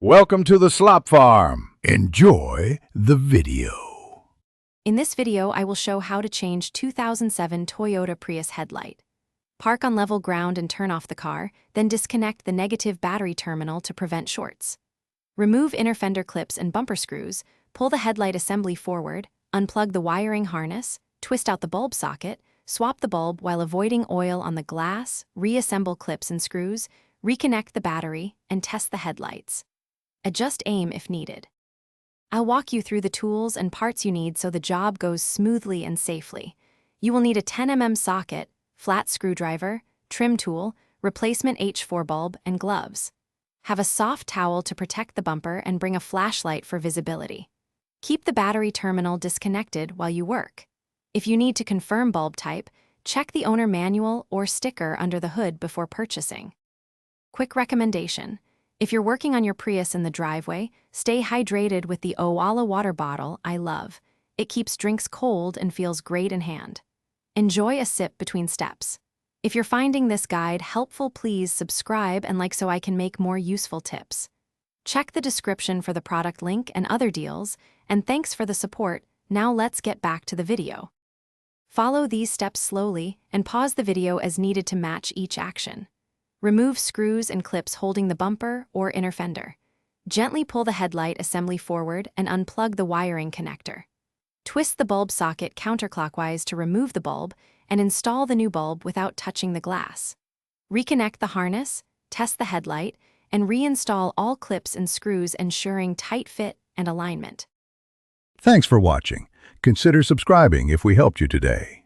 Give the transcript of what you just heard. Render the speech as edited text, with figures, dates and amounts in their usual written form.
Welcome to the Slop Farm. Enjoy the video. In this video, I will show how to change 2007 Toyota Prius headlight. Park on level ground and turn off the car, then disconnect the negative battery terminal to prevent shorts. Remove inner fender clips and bumper screws, pull the headlight assembly forward, unplug the wiring harness, twist out the bulb socket, swap the bulb while avoiding oil on the glass, reassemble clips and screws, reconnect the battery, and test the headlights. Adjust aim if needed. I'll walk you through the tools and parts you need so the job goes smoothly and safely. You will need a 10mm socket, flat screwdriver, trim tool, replacement H4 bulb, and gloves. Have a soft towel to protect the bumper and bring a flashlight for visibility. Keep the battery terminal disconnected while you work. If you need to confirm bulb type, check the owner manual or sticker under the hood before purchasing. Quick recommendation: if you're working on your Prius in the driveway, stay hydrated with the Owala water bottle I love. It keeps drinks cold and feels great in hand. Enjoy a sip between steps. If you're finding this guide helpful, please subscribe and like so I can make more useful tips. Check the description for the product link and other deals, and thanks for the support. Now let's get back to the video. Follow these steps slowly and pause the video as needed to match each action. Remove screws and clips holding the bumper or inner fender. Gently pull the headlight assembly forward and unplug the wiring connector. Twist the bulb socket counterclockwise to remove the bulb and install the new bulb without touching the glass. Reconnect the harness, test the headlight, and reinstall all clips and screws, ensuring tight fit and alignment. Thanks for watching. Consider subscribing if we helped you today.